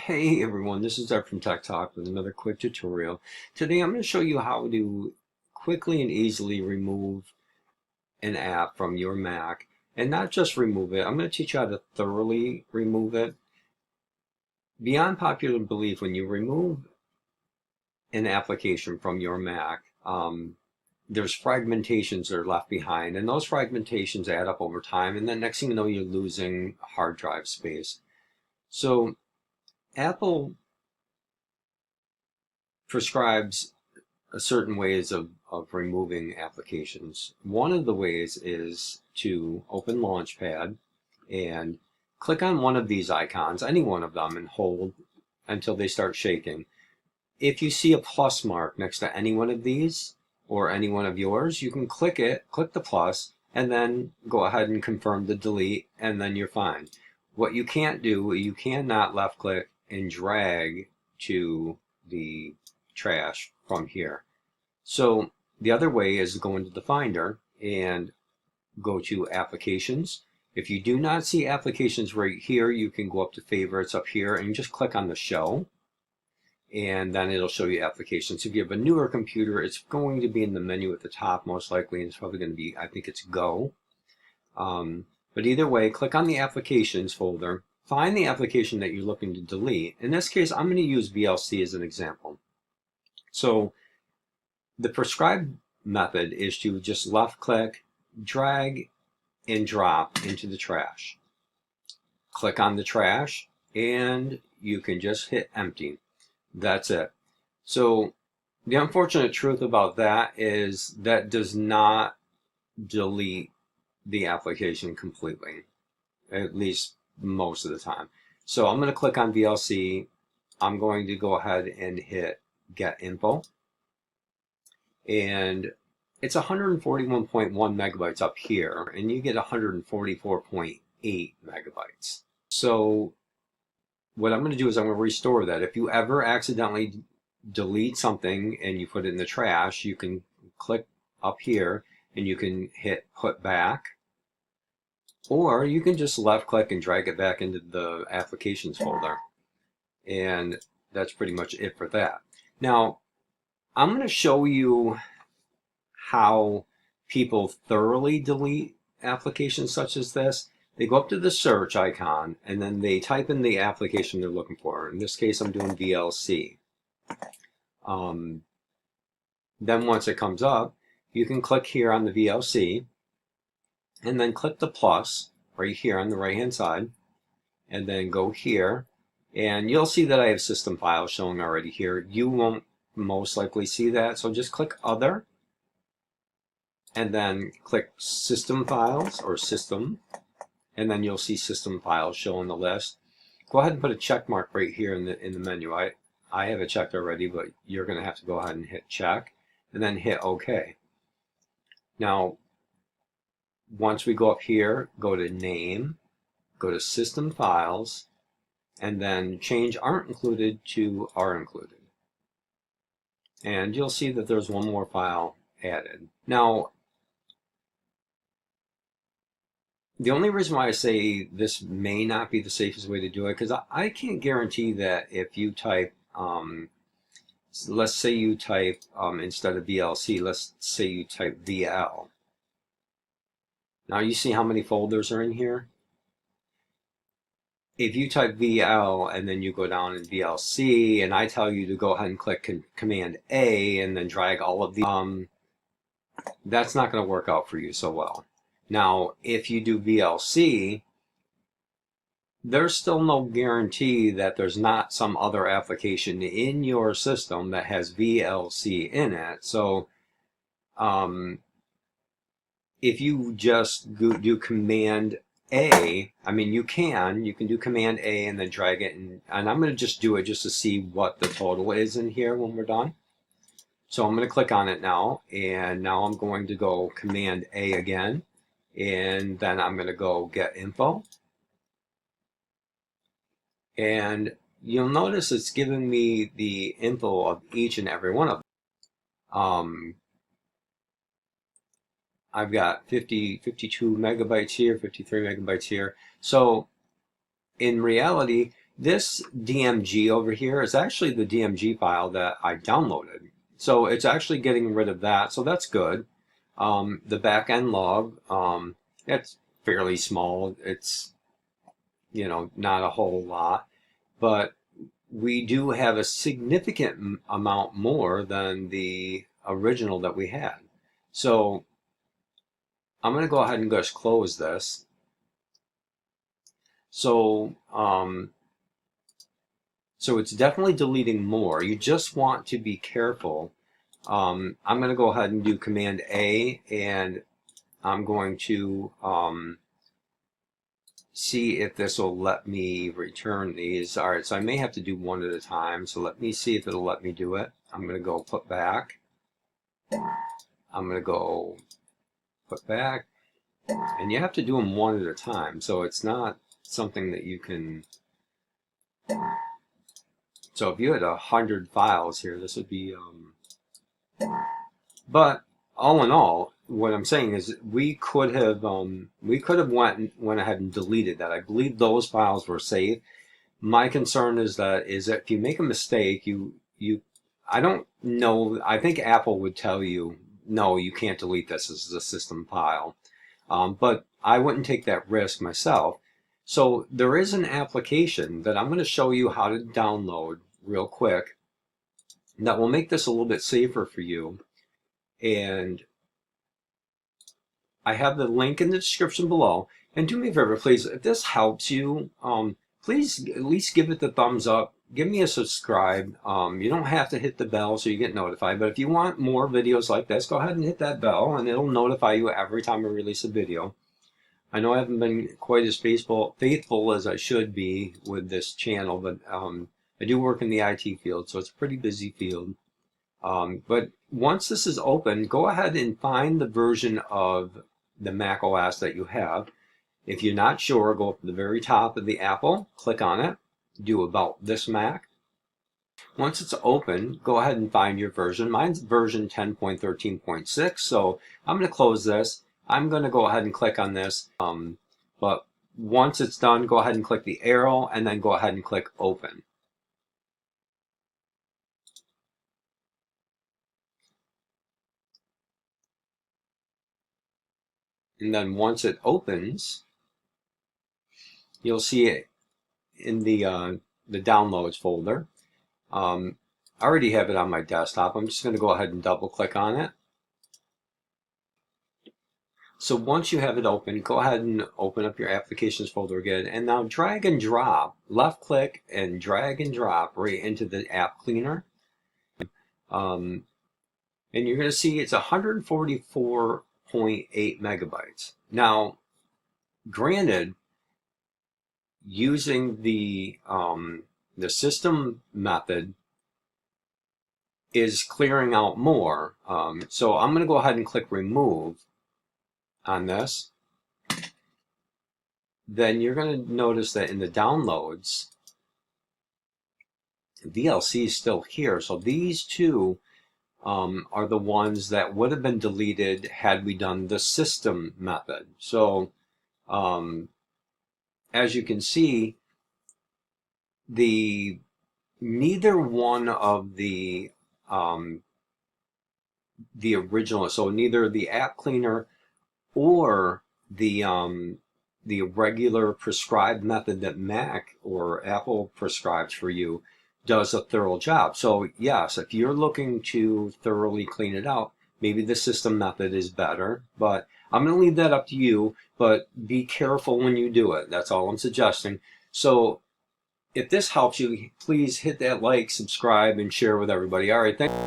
Hey everyone, this is Ed from Tech Talk with another quick tutorial. Today I'm going to show you how to quickly and easily remove an app from your Mac. And not just remove it, I'm going to teach you how to thoroughly remove it. Beyond popular belief, when you remove an application from your Mac, there's fragmentations that are left behind, and those fragmentations add up over time, and then next thing you know, you're losing hard drive space. So Apple prescribes certain ways of removing applications. One of the ways is to open Launchpad and click on one of these icons, any one of them, and hold until they start shaking. If you see a plus mark next to any one of these or any one of yours, you can click it, click the plus, and then go ahead and confirm the delete, and then you're fine. What you can't do, you cannot left click and drag to the trash from here. So the other way is to go into the Finder and go to Applications. If you do not see Applications right here, you can go up to Favorites up here and just click on the Show, and then it'll show you Applications. If you have a newer computer, it's going to be in the menu at the top most likely, and it's probably going to be, I think it's Go. But either way, click on the Applications folder, find the application that you're looking to delete. In this case, I'm going to use VLC as an example. So the prescribed method is to just left click, drag, and drop into the trash. Click on the trash, and you can just hit empty. That's it. So the unfortunate truth about that is that does not delete the application completely, at least most of the time. So I'm going to click on VLC. I'm going to go ahead and hit Get Info. And it's 141.1 megabytes up here, and you get 144.8 megabytes. So what I'm going to do is I'm going to restore that. If you ever accidentally delete something and you put it in the trash, you can click up here and you can hit Put Back, or you can just left click and drag it back into the Applications folder. And that's pretty much it for that. Now, I'm going to show you how people thoroughly delete applications such as this. They go up to the search icon and then they type in the application they're looking for. In this case, I'm doing VLC. Then once it comes up, you can click here on the VLC and then click the plus right here on the right hand side, and then go here, and you'll see that I have system files showing already here. You won't most likely see that, so just click Other, and then click System Files or System, and then you'll see System Files show on the list. Go ahead and put a check mark right here in the menu. I have it checked already, but you're going to have to go ahead and hit check, and then hit OK. Now, once we go up here, go to Name, go to System Files, and then change Aren't Included to Are Included. And you'll see that there's one more file added. Now, the only reason why I say this may not be the safest way to do it, because I can't guarantee that if you type, let's say you type, instead of VLC, let's say you type VL. Now you see how many folders are in here? If you type VL and then you go down in VLC and I tell you to go ahead and click Command A and then drag all of the, that's not going to work out for you so well. Now, if you do VLC, there's still no guarantee that there's not some other application in your system that has VLC in it. So, if you just do Command A, I mean, you can do Command A and then drag it, and I'm going to just do it just to see what the total is in here when we're done. So I'm going to click on it now, and now I'm going to go Command A again, and then I'm going to go Get Info. And you'll notice it's giving me the info of each and every one of them. I've got 52 megabytes here, 53 megabytes here. So in reality, This DMG over here is actually the DMG file that I downloaded. So it's actually getting rid of that, so that's good. The backend log, it's fairly small. It's, you know, not a whole lot, but we do have a significant amount more than the original that we had. So I'm going to go ahead and just close this. So, so it's definitely deleting more. You just want to be careful. I'm going to go ahead and do Command A, and I'm going to see if this will let me return these. All right, so I may have to do one at a time. So let me see if it'll let me do it. I'm going to go put back. I'm going to go put back. And you have to do them one at a time. So it's not something that you can... So if you had 100 files here, this would be... But all in all, what I'm saying is we could have went ahead and deleted that. I believe those files were saved. My concern is that if you make a mistake, I don't know. I think Apple would tell you, no, you can't delete this. This is a system file. But I wouldn't take that risk myself. So there is an application that I'm going to show you how to download real quick that will make this a little bit safer for you. And I have the link in the description below. And do me a favor, please, if this helps you, please at least give it the thumbs up. Give me a subscribe. You don't have to hit the bell so you get notified. But if you want more videos like this, go ahead and hit that bell, and it'll notify you every time I release a video. I know I haven't been quite as faithful as I should be with this channel, but I do work in the IT field, so it's a pretty busy field. But once this is open, go ahead and find the version of the Mac OS that you have. If you're not sure, go up to the very top of the Apple, click on it, do About This Mac. Once it's open, go ahead and find your version. Mine's version 10.13.6, so I'm going to close this. I'm going to go ahead and click on this, but once it's done, go ahead and click the arrow, and then go ahead and click Open. And then once it opens, you'll see it in the Downloads folder. I already have it on my desktop. I'm just going to go ahead and double click on it. So once you have it open, go ahead and open up your applications folder again, and now drag and drop, left click and drag and drop right into the app cleaner. And you're going to see it's 144.8 megabytes. Now, granted, using the system method is clearing out more. So I'm going to go ahead and click remove on this. Then you're going to notice that in the downloads, VLC is still here. So these two are the ones that would have been deleted had we done the system method. So as you can see, neither one of the original, so neither the app cleaner or the regular prescribed method that Mac or Apple prescribes for you does a thorough job. So yes, if you're looking to thoroughly clean it out, maybe the system method is better, but I'm going to leave that up to you, but be careful when you do it. That's all I'm suggesting. So if this helps you, please hit that like, subscribe, and share with everybody. All right, thank you.